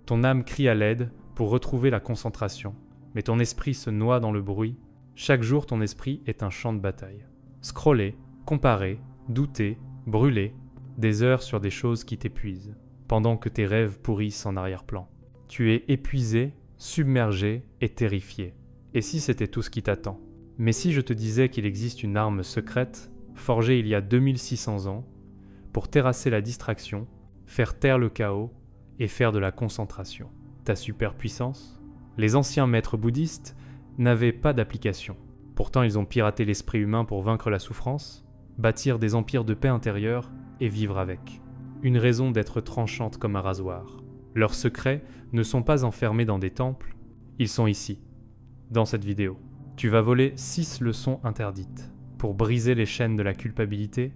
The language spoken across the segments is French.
Ton âme crie à l'aide pour retrouver la concentration, mais ton esprit se noie dans le bruit. Chaque jour, ton esprit est un champ de bataille. Scroller, comparer, douter, brûler, des heures sur des choses qui t'épuisent, pendant que tes rêves pourrissent en arrière-plan. Tu es épuisé, submergé et terrifié. Et si c'était tout ce qui t'attend? Mais si je te disais qu'il existe une arme secrète, forgée il y a 2600 ans, pour terrasser la distraction, faire taire le chaos et faire de la concentration? Ta superpuissance? Les anciens maîtres bouddhistes n'avaient pas d'application. Pourtant, ils ont piraté l'esprit humain pour vaincre la souffrance, bâtir des empires de paix intérieure et vivre avec. Une raison d'être tranchante comme un rasoir. Leurs secrets ne sont pas enfermés dans des temples, ils sont ici, dans cette vidéo. Tu vas voler 6 leçons interdites pour briser les chaînes de la culpabilité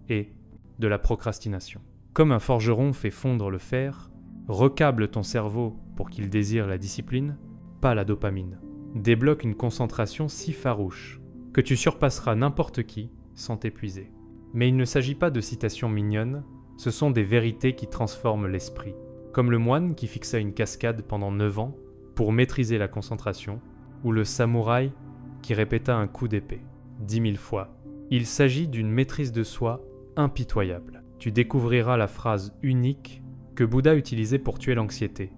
et de la procrastination. Comme un forgeron fait fondre le fer, recable ton cerveau pour qu'il désire la discipline, pas la dopamine. Débloque une concentration si farouche que tu surpasseras n'importe qui sans t'épuiser. Mais il ne s'agit pas de citations mignonnes, ce sont des vérités qui transforment l'esprit. Comme le moine qui fixa une cascade pendant 9 ans pour maîtriser la concentration, ou le samouraï qui répéta un coup d'épée 10 000 fois. Il s'agit d'une maîtrise de soi impitoyable. Tu découvriras la phrase unique que Bouddha utilisait pour tuer l'anxiété,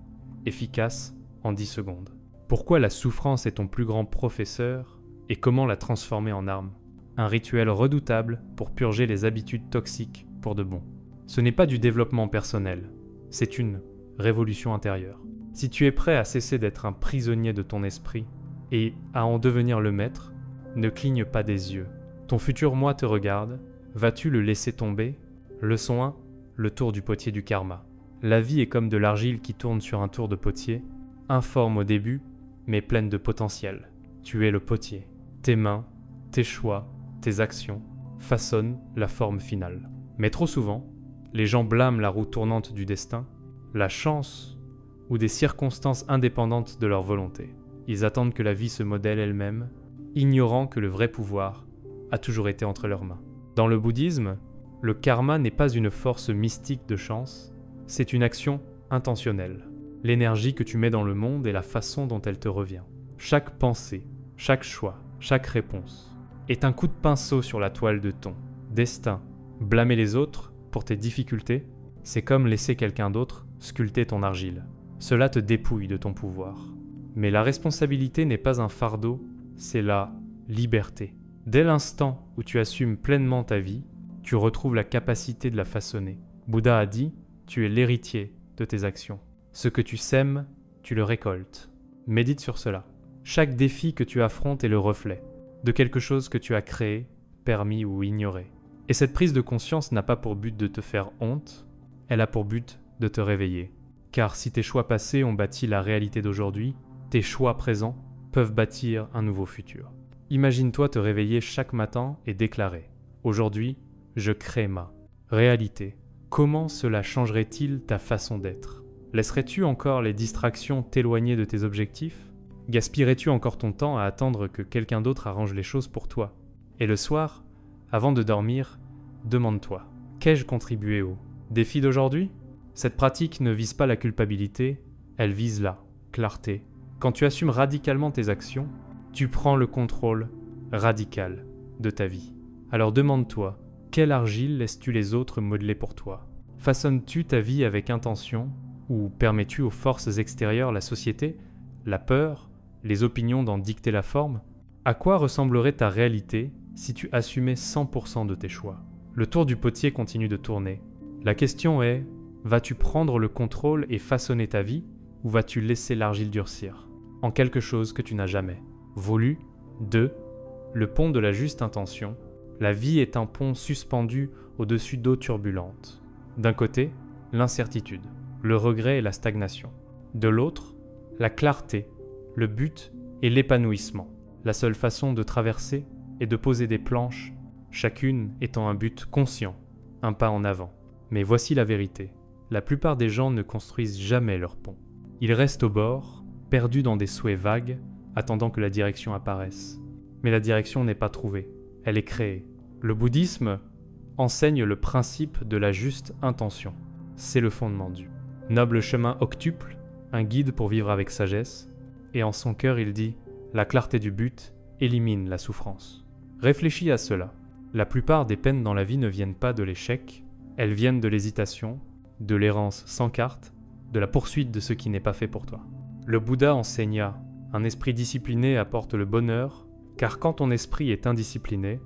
efficace en 10 secondes. Pourquoi la souffrance est ton plus grand professeur et comment la transformer en arme? Un rituel redoutable pour purger les habitudes toxiques pour de bon. Ce n'est pas du développement personnel, c'est une révolution intérieure. Si tu es prêt à cesser d'être un prisonnier de ton esprit et à en devenir le maître, ne cligne pas des yeux. Ton futur moi te regarde, vas-tu le laisser tomber? Leçon 1, le tour du potier du karma. La vie est comme de l'argile qui tourne sur un tour de potier, informe au début, mais pleine de potentiel. Tu es le potier. Tes mains, tes choix, tes actions façonnent la forme finale. Mais trop souvent, les gens blâment la roue tournante du destin, la chance ou des circonstances indépendantes de leur volonté. Ils attendent que la vie se modèle elle-même, ignorant que le vrai pouvoir a toujours été entre leurs mains. Dans le bouddhisme, le karma n'est pas une force mystique de chance, c'est une action intentionnelle. L'énergie que tu mets dans le monde et la façon dont elle te revient. Chaque pensée, chaque choix, chaque réponse est un coup de pinceau sur la toile de ton destin. Blâmer les autres pour tes difficultés, c'est comme laisser quelqu'un d'autre sculpter ton argile. Cela te dépouille de ton pouvoir. Mais la responsabilité n'est pas un fardeau, c'est la liberté. Dès l'instant où tu assumes pleinement ta vie, tu retrouves la capacité de la façonner. Bouddha a dit, tu es l'héritier de tes actions. Ce que tu sèmes, tu le récoltes. Médite sur cela. Chaque défi que tu affrontes est le reflet de quelque chose que tu as créé, permis ou ignoré. Et cette prise de conscience n'a pas pour but de te faire honte, elle a pour but de te réveiller. Car si tes choix passés ont bâti la réalité d'aujourd'hui, tes choix présents peuvent bâtir un nouveau futur. Imagine-toi te réveiller chaque matin et déclarer « Aujourd'hui, je crée ma réalité ». Comment cela changerait-il ta façon d'être? Laisserais-tu encore les distractions t'éloigner de tes objectifs? Gaspillerais-tu encore ton temps à attendre que quelqu'un d'autre arrange les choses pour toi? Et le soir, avant de dormir, demande-toi « Qu'ai-je contribué au défi d'aujourd'hui ?» Cette pratique ne vise pas la culpabilité, elle vise la clarté. Quand tu assumes radicalement tes actions, tu prends le contrôle radical de ta vie. Alors demande-toi, quelle argile laisses-tu les autres modeler pour toi? Façonnes-tu ta vie avec intention ou permets-tu aux forces extérieures, la société, la peur, les opinions d'en dicter la forme? À quoi ressemblerait ta réalité si tu assumais 100% de tes choix? Le tour du potier continue de tourner. La question est, vas-tu prendre le contrôle et façonner ta vie ou vas-tu laisser l'argile durcir en quelque chose que tu n'as jamais voulu? 2. Le pont de la juste intention. La vie est un pont suspendu au-dessus d'eaux turbulentes. D'un côté, l'incertitude, le regret et la stagnation. De l'autre, la clarté, le but et l'épanouissement. La seule façon de traverser est de poser des planches, chacune étant un but conscient, un pas en avant. Mais voici la vérité. La plupart des gens ne construisent jamais leur pont. Ils restent au bord, perdus dans des souhaits vagues, attendant que la direction apparaisse. Mais la direction n'est pas trouvée, elle est créée. Le bouddhisme enseigne le principe de la juste intention. C'est le fondement du noble chemin octuple un guide pour vivre avec sagesse, et en son cœur il dit « La clarté du but élimine la souffrance ». Réfléchis à cela. La plupart des peines dans la vie ne viennent pas de l'échec, elles viennent de l'hésitation, de l'errance sans carte, de la poursuite de ce qui n'est pas fait pour toi. Le Bouddha enseigna « Un esprit discipliné apporte le bonheur, car quand ton esprit est indiscipliné,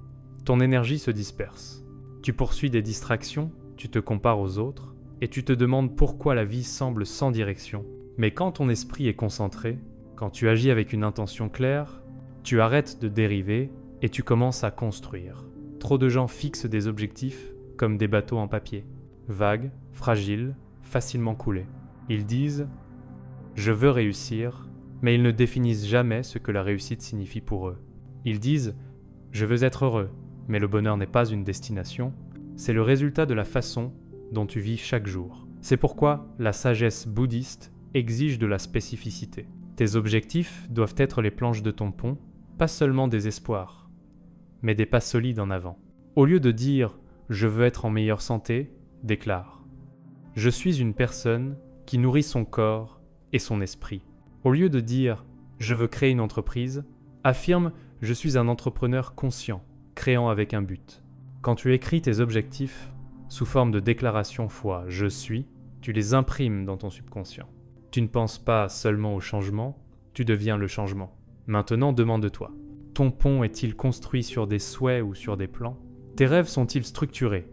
ton énergie se disperse. Tu poursuis des distractions, tu te compares aux autres, et tu te demandes pourquoi la vie semble sans direction. Mais quand ton esprit est concentré, quand tu agis avec une intention claire, tu arrêtes de dériver et tu commences à construire. Trop de gens fixent des objectifs comme des bateaux en papier, vagues, fragiles, facilement coulés. Ils disent « Je veux réussir », mais ils ne définissent jamais ce que la réussite signifie pour eux. Ils disent « Je veux être heureux », mais le bonheur n'est pas une destination, c'est le résultat de la façon dont tu vis chaque jour. C'est pourquoi la sagesse bouddhiste exige de la spécificité. Tes objectifs doivent être les planches de ton pont, pas seulement des espoirs, mais des pas solides en avant. Au lieu de dire « je veux être en meilleure santé », déclare « je suis une personne qui nourrit son corps et son esprit ». Au lieu de dire « je veux créer une entreprise », affirme « je suis un entrepreneur conscient, créant avec un but ». Quand tu écris tes objectifs sous forme de déclaration foi « je suis », tu les imprimes dans ton subconscient. Tu ne penses pas seulement au changement, tu deviens le changement. Maintenant, demande-toi, ton pont est-il construit sur des souhaits ou sur des plans? Tes rêves sont-ils structurés,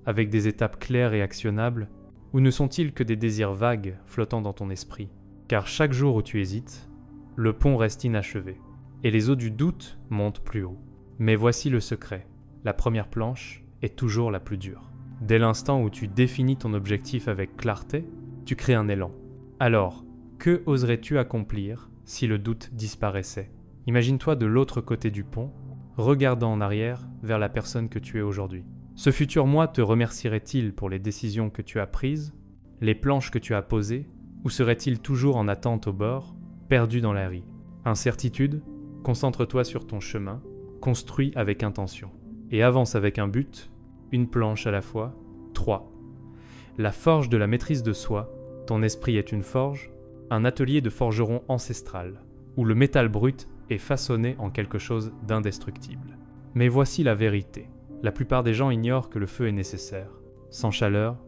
avec des étapes claires et actionnables, ou ne sont-ils que des désirs vagues flottant dans ton esprit? Car chaque jour où tu hésites, le pont reste inachevé, et les eaux du doute montent plus haut. Mais voici le secret, la première planche est toujours la plus dure. Dès l'instant où tu définis ton objectif avec clarté, tu crées un élan. Alors, que oserais-tu accomplir si le doute disparaissait? Imagine-toi de l'autre côté du pont, regardant en arrière vers la personne que tu es aujourd'hui. Ce futur moi te remercierait-il pour les décisions que tu as prises, les planches que tu as posées, ou serait-il toujours en attente au bord, perdu dans la rie? Incertitude, concentre-toi sur ton chemin, construis avec intention, et avance avec un but, une planche à la fois, 3. La forge de la maîtrise de soi, ton esprit est une forge, un atelier de forgeron ancestral, où le métal brut est façonné en quelque chose d'indestructible. Mais voici la vérité. La plupart des gens ignorent que le feu est nécessaire. Sans chaleur,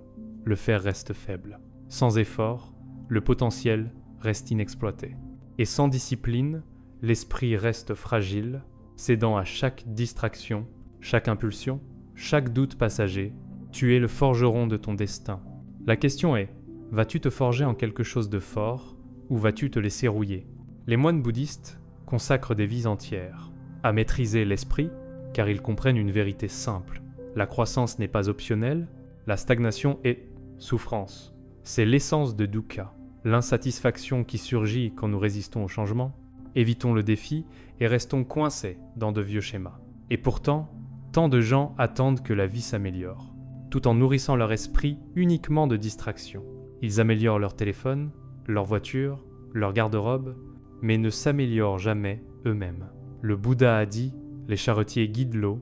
le fer reste faible. Sans effort, le potentiel reste inexploité. Et sans discipline, l'esprit reste fragile, cédant à chaque distraction, chaque impulsion, chaque doute passager. Tu es le forgeron de ton destin. La question est, vas-tu te forger en quelque chose de fort ou vas-tu te laisser rouiller? Les moines bouddhistes consacrent des vies entières à maîtriser l'esprit car ils comprennent une vérité simple. La croissance n'est pas optionnelle, la stagnation est souffrance. C'est l'essence de dukkha, l'insatisfaction qui surgit quand nous résistons au changement. Évitons le défi et restons coincés dans de vieux schémas. Et pourtant, tant de gens attendent que la vie s'améliore, tout en nourrissant leur esprit uniquement de distractions. Ils améliorent leur téléphone, leur voiture, leur garde-robe, mais ne s'améliorent jamais eux-mêmes. Le Bouddha a dit « Les charretiers guident l'eau,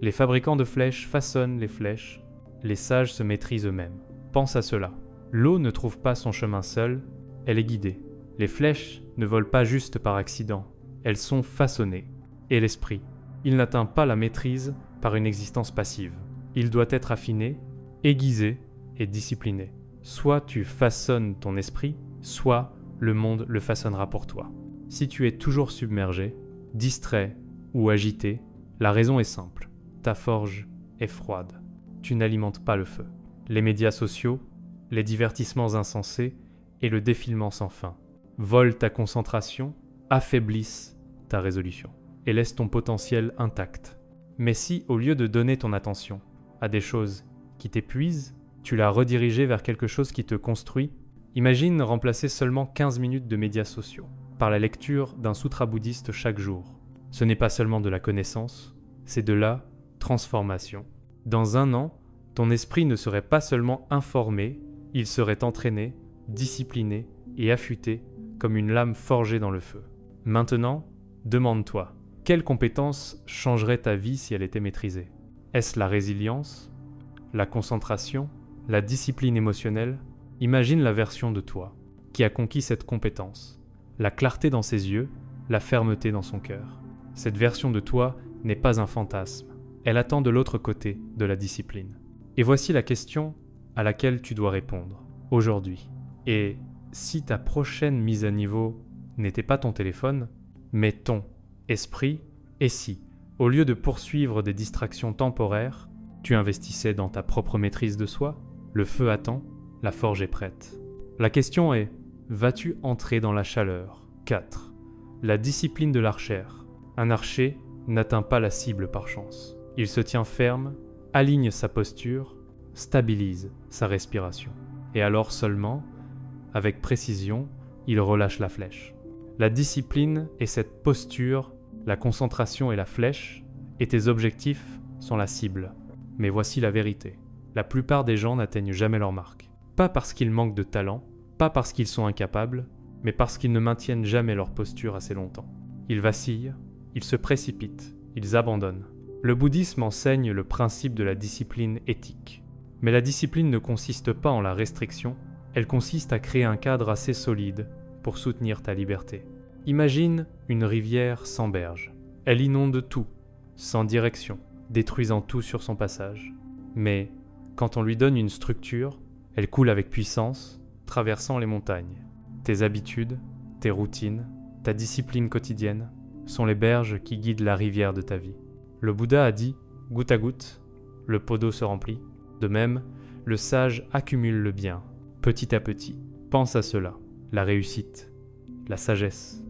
les fabricants de flèches façonnent les flèches, les sages se maîtrisent eux-mêmes. » Pense à cela. L'eau ne trouve pas son chemin seule, elle est guidée. Les flèches ne volent pas juste par accident, elles sont façonnées. Et l'esprit, il n'atteint pas la maîtrise par une existence passive. Il doit être affiné, aiguisé et discipliné. Soit tu façonnes ton esprit, soit le monde le façonnera pour toi. Si tu es toujours submergé, distrait ou agité, la raison est simple. Ta forge est froide. Tu n'alimentes pas le feu. Les médias sociaux, les divertissements insensés et le défilement sans fin volent ta concentration, affaiblissent ta résolution et laissent ton potentiel intact. Mais si, au lieu de donner ton attention à des choses qui t'épuisent, tu l'as redirigée vers quelque chose qui te construit, imagine remplacer seulement 15 minutes de médias sociaux par la lecture d'un sutra bouddhiste chaque jour. Ce n'est pas seulement de la connaissance, c'est de la transformation. Dans 1 an, ton esprit ne serait pas seulement informé, il serait entraîné, discipliné et affûté comme une lame forgée dans le feu. Maintenant, demande-toi, quelle compétence changerait ta vie si elle était maîtrisée? Est-ce la résilience, la concentration, la discipline émotionnelle? Imagine la version de toi qui a conquis cette compétence. La clarté dans ses yeux, la fermeté dans son cœur. Cette version de toi n'est pas un fantasme. Elle attend de l'autre côté de la discipline. Et voici la question à laquelle tu dois répondre, aujourd'hui. Et si ta prochaine mise à niveau n'était pas ton téléphone, mais ton esprit, et si, au lieu de poursuivre des distractions temporaires, tu investissais dans ta propre maîtrise de soi, le feu attend, la forge est prête. La question est, vas-tu entrer dans la chaleur ? 4. La discipline de l'archère. Un archer n'atteint pas la cible par chance. Il se tient ferme, aligne sa posture, stabilise sa respiration. Et alors seulement, avec précision, il relâche la flèche. La discipline est cette posture, la concentration est la flèche, et tes objectifs sont la cible. Mais voici la vérité. La plupart des gens n'atteignent jamais leur marque. Pas parce qu'ils manquent de talent, pas parce qu'ils sont incapables, mais parce qu'ils ne maintiennent jamais leur posture assez longtemps. Ils vacillent, ils se précipitent, ils abandonnent. Le bouddhisme enseigne le principe de la discipline éthique. Mais la discipline ne consiste pas en la restriction, elle consiste à créer un cadre assez solide pour soutenir ta liberté. Imagine une rivière sans berge. Elle inonde tout, sans direction, détruisant tout sur son passage. Mais quand on lui donne une structure, elle coule avec puissance, traversant les montagnes. Tes habitudes, tes routines, ta discipline quotidienne sont les berges qui guident la rivière de ta vie. Le Bouddha a dit, goutte à goutte, le pot d'eau se remplit. De même, le sage accumule le bien, petit à petit. Pense à cela. La réussite, la sagesse,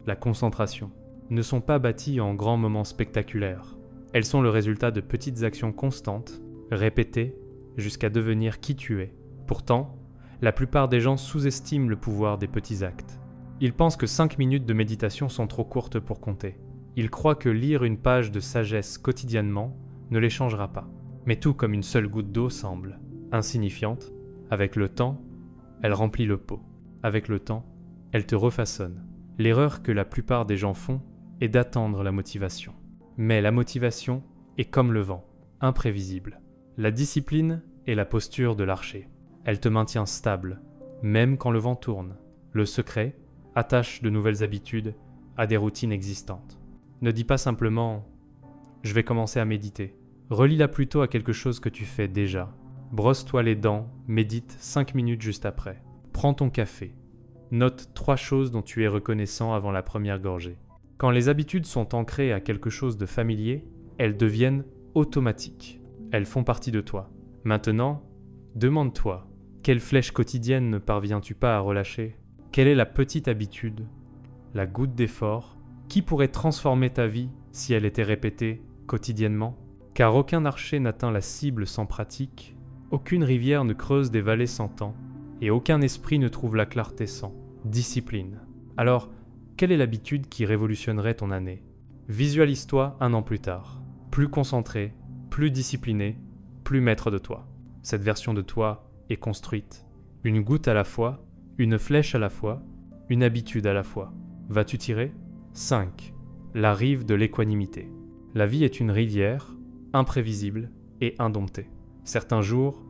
la concentration ne sont pas bâties en grands moments spectaculaires. Elles sont le résultat de petites actions constantes, répétées, jusqu'à devenir qui tu es. Pourtant, la plupart des gens sous-estiment le pouvoir des petits actes. Ils pensent que 5 minutes de méditation sont trop courtes pour compter. Ils croient que lire une page de sagesse quotidiennement ne les changera pas. Mais tout comme une seule goutte d'eau semble insignifiante, avec le temps, elle remplit le pot. Avec le temps, elle te refaçonne. L'erreur que la plupart des gens font est d'attendre la motivation. Mais la motivation est comme le vent, imprévisible. La discipline est la posture de l'archer. Elle te maintient stable, même quand le vent tourne. Le secret, attache de nouvelles habitudes à des routines existantes. Ne dis pas simplement « je vais commencer à méditer ». Relie-la plutôt à quelque chose que tu fais déjà. Brosse-toi les dents, médite 5 minutes juste après. Prends ton café. Note 3 choses dont tu es reconnaissant avant la première gorgée. Quand les habitudes sont ancrées à quelque chose de familier, elles deviennent automatiques. Elles font partie de toi. Maintenant, demande-toi, quelle flèche quotidienne ne parviens-tu pas à relâcher ? Quelle est la petite habitude, la goutte d'effort, qui pourrait transformer ta vie si elle était répétée quotidiennement ? Car aucun archer n'atteint la cible sans pratique, aucune rivière ne creuse des vallées sans temps, et aucun esprit ne trouve la clarté sans discipline. Alors, quelle est l'habitude qui révolutionnerait ton année ? Visualise-toi 1 an plus tard, plus concentré, plus discipliné, plus maître de toi. Cette version de toi est construite, une goutte à la fois, une flèche à la fois, une habitude à la fois. Vas-tu tirer ? 5. La rive de l'équanimité. La vie est une rivière, imprévisible et indomptée. Certains jours,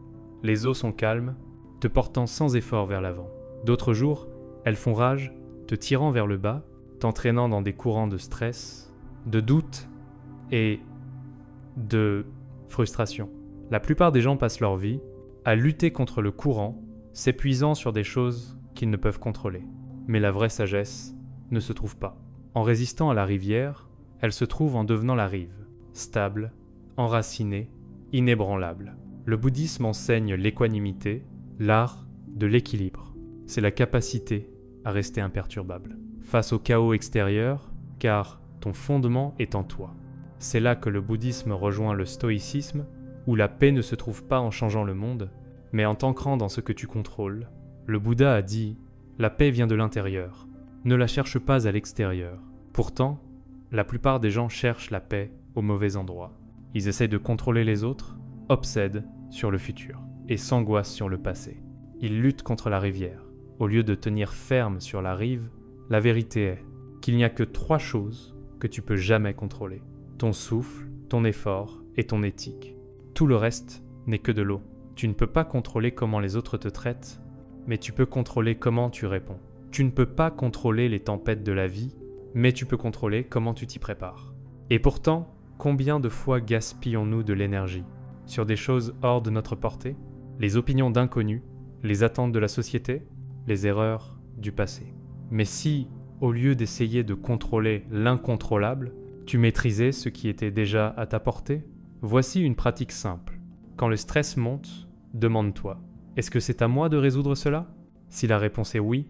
les eaux sont calmes, te portant sans effort vers l'avant. D'autres jours, elles font rage, te tirant vers le bas, t'entraînant dans des courants de stress, de doute et de frustration. La plupart des gens passent leur vie à lutter contre le courant, s'épuisant sur des choses qu'ils ne peuvent contrôler. Mais la vraie sagesse ne se trouve pas. En résistant à la rivière, elle se trouve en devenant la rive, stable, enracinée, inébranlable. Le bouddhisme enseigne l'équanimité, l'art de l'équilibre. C'est la capacité à rester imperturbable face au chaos extérieur, car ton fondement est en toi. C'est là que le bouddhisme rejoint le stoïcisme, où la paix ne se trouve pas en changeant le monde, mais en t'ancrant dans ce que tu contrôles. Le Bouddha a dit « La paix vient de l'intérieur, ne la cherche pas à l'extérieur ». Pourtant, la plupart des gens cherchent la paix au mauvais endroit. Ils essayent de contrôler les autres, obsèdent sur le futur et s'angoissent sur le passé. Ils luttent contre la rivière. Au lieu de tenir ferme sur la rive, la vérité est qu'il n'y a que 3 choses que tu peux jamais contrôler. Ton souffle, ton effort et ton éthique. Tout le reste n'est que de l'eau. Tu ne peux pas contrôler comment les autres te traitent, mais tu peux contrôler comment tu réponds. Tu ne peux pas contrôler les tempêtes de la vie, mais tu peux contrôler comment tu t'y prépares. Et pourtant, combien de fois gaspillons-nous de l'énergie sur des choses hors de notre portée, les opinions d'inconnus, les attentes de la société, les erreurs du passé. Mais si, au lieu d'essayer de contrôler l'incontrôlable, tu maîtrisais ce qui était déjà à ta portée, voici une pratique simple. Quand le stress monte, demande-toi, est-ce que c'est à moi de résoudre cela ? Si la réponse est oui,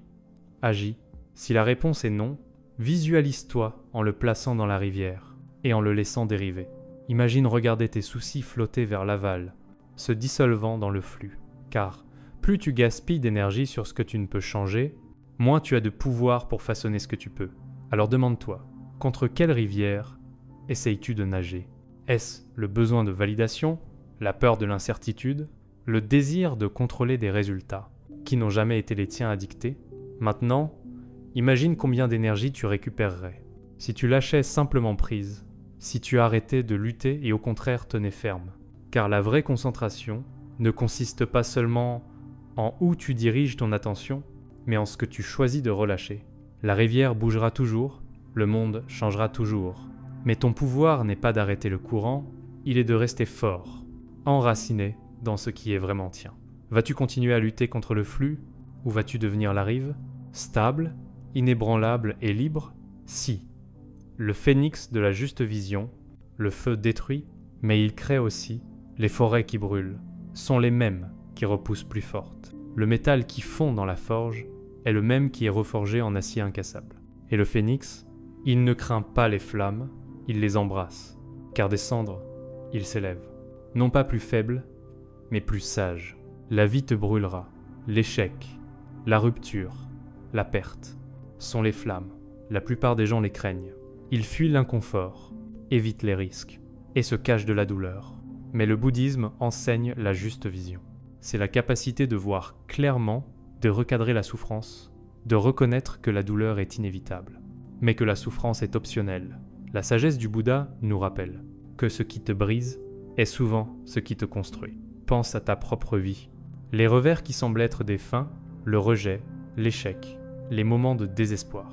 agis. Si la réponse est non, visualise-toi en le plaçant dans la rivière et en le laissant dériver. Imagine regarder tes soucis flotter vers l'aval, se dissolvant dans le flux. Car plus tu gaspilles d'énergie sur ce que tu ne peux changer, moins tu as de pouvoir pour façonner ce que tu peux. Alors demande-toi, contre quelle rivière essayes-tu de nager ? Est-ce le besoin de validation, la peur de l'incertitude, le désir de contrôler des résultats qui n'ont jamais été les tiens à dicter ? Maintenant, imagine combien d'énergie tu récupérerais si tu lâchais simplement prise, si tu arrêtais de lutter et au contraire tenais ferme. Car la vraie concentration ne consiste pas seulement en où tu diriges ton attention, mais en ce que tu choisis de relâcher. La rivière bougera toujours, le monde changera toujours. Mais ton pouvoir n'est pas d'arrêter le courant, il est de rester fort, enraciné dans ce qui est vraiment tien. Vas-tu continuer à lutter contre le flux, ou vas-tu devenir la rive, stable, inébranlable et libre ? Si. Le phénix de la juste vision, le feu détruit, mais il crée aussi les forêts qui brûlent, sont les mêmes qui repoussent plus fortes. Le métal qui fond dans la forge est le même qui est reforgé en acier incassable. Et le phénix, il ne craint pas les flammes, il les embrasse, car des cendres, il s'élève. Non pas plus faible, mais plus sage. La vie te brûlera. L'échec, la rupture, la perte sont les flammes. La plupart des gens les craignent. Ils fuient l'inconfort, évitent les risques et se cachent de la douleur. Mais le bouddhisme enseigne la juste vision. C'est la capacité de voir clairement, de recadrer la souffrance, de reconnaître que la douleur est inévitable, mais que la souffrance est optionnelle. La sagesse du Bouddha nous rappelle que ce qui te brise est souvent ce qui te construit. Pense à ta propre vie. Les revers qui semblent être des fins, le rejet, l'échec, les moments de désespoir.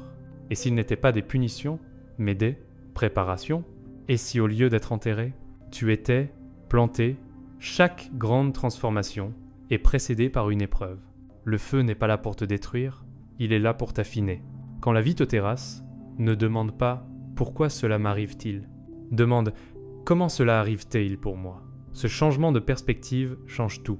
Et s'ils n'étaient pas des punitions, mais des préparations, et si au lieu d'être enterré, tu étais planté, chaque grande transformation est précédée par une épreuve. Le feu n'est pas là pour te détruire, il est là pour t'affiner. Quand la vie te terrasse, ne demande pas « pourquoi cela m'arrive-t-il ?» Demande « comment cela arrive-t-il pour moi ?» Ce changement de perspective change tout.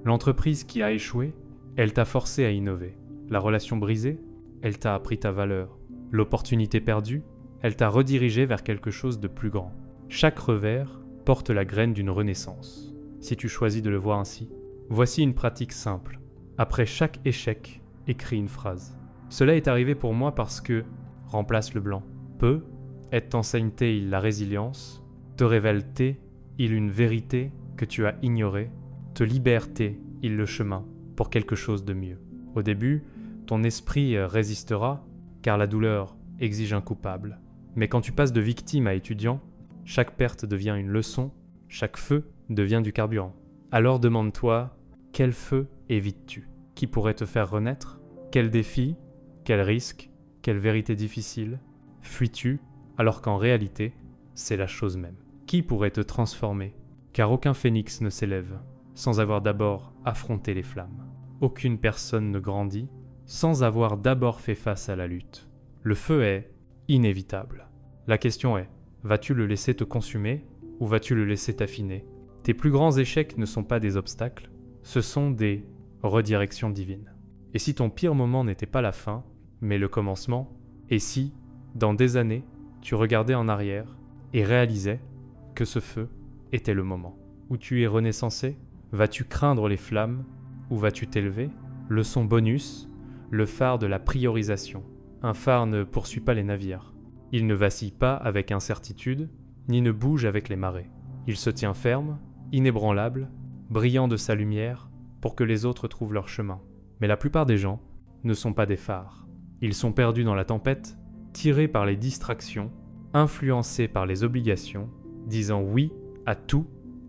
L'entreprise qui a échoué, elle t'a forcé à innover. La relation brisée, elle t'a appris ta valeur. L'opportunité perdue, elle t'a redirigé vers quelque chose de plus grand. Chaque revers porte la graine d'une renaissance. Si tu choisis de le voir ainsi, voici une pratique simple. Après chaque échec, écris une phrase. Cela est arrivé pour moi parce que, remplace le blanc. Peu, et t'enseigne-t-il la résilience, te révèle-t-il une vérité que tu as ignorée, te libère-t-il le chemin pour quelque chose de mieux. Au début, ton esprit résistera, car la douleur exige un coupable. Mais quand tu passes de victime à étudiant, chaque perte devient une leçon, chaque feu devient du carburant. Alors demande-toi, quel feu évites-tu ? Qui pourrait te faire renaître ? Quel défi ? Quel risque ? Quelle vérité difficile ? Fuis-tu alors qu'en réalité, c'est la chose même ? Qui pourrait te transformer ? Car aucun phénix ne s'élève sans avoir d'abord affronté les flammes. Aucune personne ne grandit sans avoir d'abord fait face à la lutte. Le feu est inévitable. La question est, vas-tu le laisser te consumer ou vas-tu le laisser t'affiner ? Tes plus grands échecs ne sont pas des obstacles, ce sont des redirections divines. Et si ton pire moment n'était pas la fin, mais le commencement, et si, dans des années, tu regardais en arrière et réalisais que ce feu était le moment où tu es renaissancé, vas-tu craindre les flammes ou vas-tu t'élever ? Leçon bonus, le phare de la priorisation. Un phare ne poursuit pas les navires. Il ne vacille pas avec incertitude, ni ne bouge avec les marées. Il se tient ferme, inébranlable, brillant de sa lumière pour que les autres trouvent leur chemin. Mais la plupart des gens ne sont pas des phares. Ils sont perdus dans la tempête, tirés par les distractions, influencés par les obligations, disant oui à tout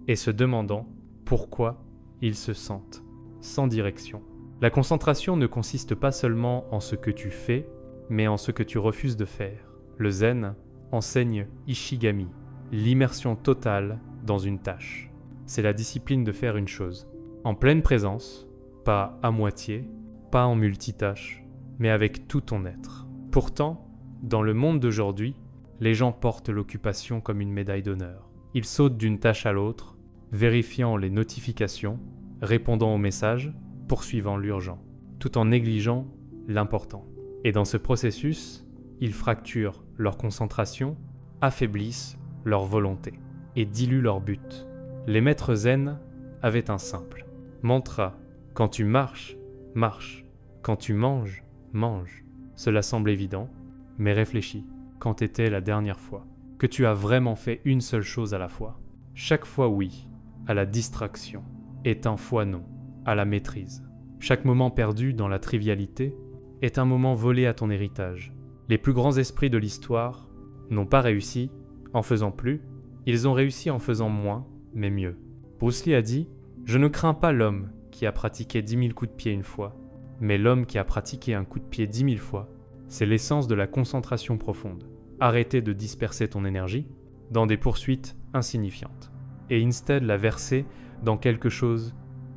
et se demandant pourquoi ils se sentent sans direction. La concentration ne consiste pas seulement en ce que tu fais, mais en ce que tu refuses de faire. Le zen enseigne Ishigami, l'immersion totale dans une tâche. C'est la discipline de faire une chose, en pleine présence, pas à moitié, pas en multitâche, mais avec tout ton être. Pourtant, dans le monde d'aujourd'hui, les gens portent l'occupation comme une médaille d'honneur. Ils sautent d'une tâche à l'autre, vérifiant les notifications, répondant aux messages, poursuivant l'urgent, tout en négligeant l'important. Et dans ce processus, ils fracturent leur concentration, affaiblissent leur volonté et diluent leur but. Les maîtres zen avaient un simple mantra: quand tu marches, marche. Quand tu manges, mange. Cela semble évident, mais réfléchis. Quand était la dernière fois que tu as vraiment fait une seule chose à la fois? Chaque fois oui à la distraction est un fois non à la maîtrise. Chaque moment perdu dans la trivialité est un moment volé à ton héritage. Les plus grands esprits de l'histoire n'ont pas réussi en faisant plus, ils ont réussi en faisant moins, mais mieux. Bruce Lee a dit « Je ne crains pas l'homme qui a pratiqué 10 000 coups de pied une fois, mais l'homme qui a pratiqué un coup de pied 10 000 fois, c'est l'essence de la concentration profonde. Arrêter de disperser ton énergie dans des poursuites insignifiantes, et instead la verser dans quelque chose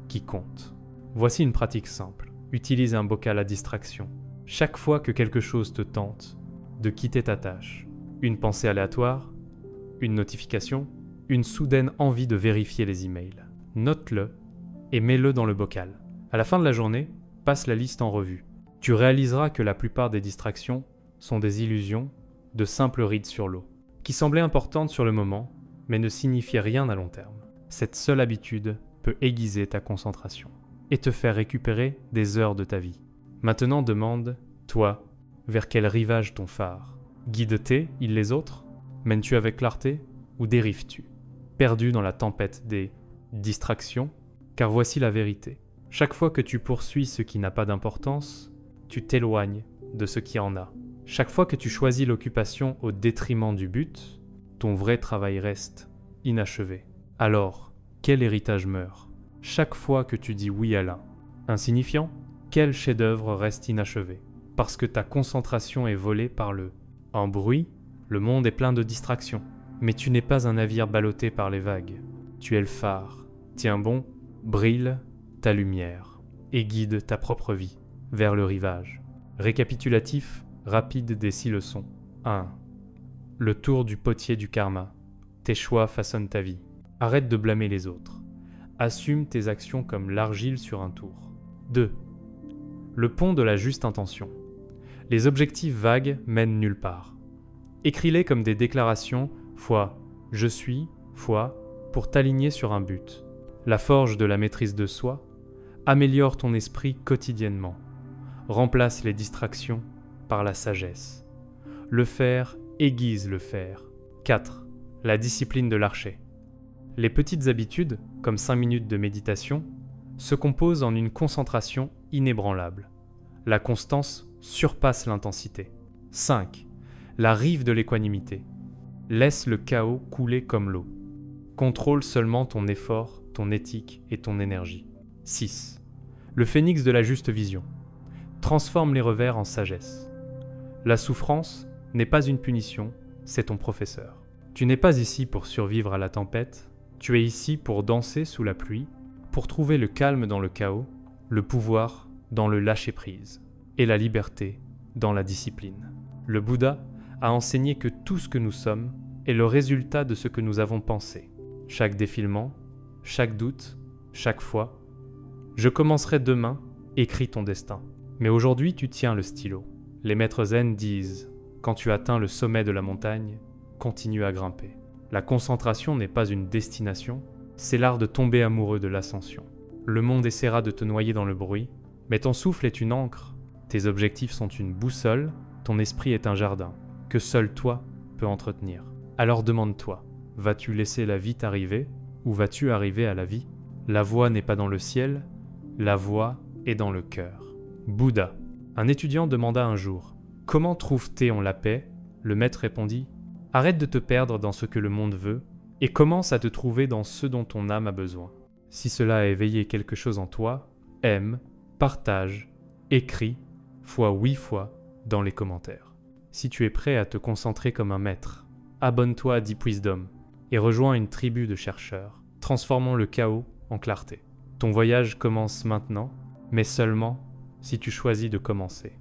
qui compte. » Voici une pratique simple. Utilise un bocal à distraction. Chaque fois que quelque chose te tente de quitter ta tâche, une pensée aléatoire, une notification, une soudaine envie de vérifier les emails, note-le et mets-le dans le bocal. À la fin de la journée, passe la liste en revue. Tu réaliseras que la plupart des distractions sont des illusions, de simples rides sur l'eau, qui semblaient importantes sur le moment, mais ne signifiaient rien à long terme. Cette seule habitude peut aiguiser ta concentration et te faire récupérer des heures de ta vie. Maintenant demande, toi, vers quel rivage ton phare? Guides-t-il les autres? Mènes-tu avec clarté ou dérives-tu, perdu dans la tempête des distractions? Car voici la vérité. Chaque fois que tu poursuis ce qui n'a pas d'importance, tu t'éloignes de ce qui en a. Chaque fois que tu choisis l'occupation au détriment du but, ton vrai travail reste inachevé. Alors, quel héritage meurt? Chaque fois que tu dis oui à l'un, insignifiant, quel chef-d'œuvre reste inachevé? Parce que ta concentration est volée par le bruit, le monde est plein de distractions. Mais tu n'es pas un navire ballotté par les vagues. Tu es le phare. Tiens bon, brille ta lumière et guide ta propre vie vers le rivage. Récapitulatif rapide des 6 leçons. 1. Le tour du potier du karma. Tes choix façonnent ta vie. Arrête de blâmer les autres. Assume tes actions comme l'argile sur un tour. 2. Le pont de la juste intention. Les objectifs vagues mènent nulle part. Écris-les comme des déclarations fois « je suis » fois pour t'aligner sur un but. La forge de la maîtrise de soi améliore ton esprit quotidiennement. Remplace les distractions par la sagesse. Le faire aiguise le faire. 4. La discipline de l'archer. Les petites habitudes, comme 5 minutes de méditation, se composent en une concentration inébranlable. La constance surpasse l'intensité. 5. La rive de l'équanimité. Laisse le chaos couler comme l'eau. Contrôle seulement ton effort, ton éthique et ton énergie. 6. Le phénix de la juste vision. Transforme les revers en sagesse. La souffrance n'est pas une punition, c'est ton professeur. Tu n'es pas ici pour survivre à la tempête, tu es ici pour danser sous la pluie, pour trouver le calme dans le chaos, le pouvoir dans le lâcher-prise, et la liberté dans la discipline. Le Bouddha a enseigné que tout ce que nous sommes est le résultat de ce que nous avons pensé. Chaque défilement, chaque doute, chaque fois. Je commencerai demain, écris ton destin. Mais aujourd'hui tu tiens le stylo. Les maîtres zen disent, quand tu atteins le sommet de la montagne, continue à grimper. La concentration n'est pas une destination, c'est l'art de tomber amoureux de l'ascension. Le monde essaiera de te noyer dans le bruit, mais ton souffle est une ancre, tes objectifs sont une boussole, ton esprit est un jardin, que seul toi peux entretenir. Alors demande-toi, vas-tu laisser la vie t'arriver, ou vas-tu arriver à la vie? La voie n'est pas dans le ciel, la voie est dans le cœur. Bouddha. Un étudiant demanda un jour, « Comment trouve-t-on la paix ?» Le maître répondit, « Arrête de te perdre dans ce que le monde veut, et commence à te trouver dans ce dont ton âme a besoin. Si cela a éveillé quelque chose en toi, aime, partage, écris, fois 8 fois dans les commentaires. Si tu es prêt à te concentrer comme un maître, abonne-toi à Deep Wisdom et rejoins une tribu de chercheurs, transformant le chaos en clarté. Ton voyage commence maintenant, mais seulement si tu choisis de commencer.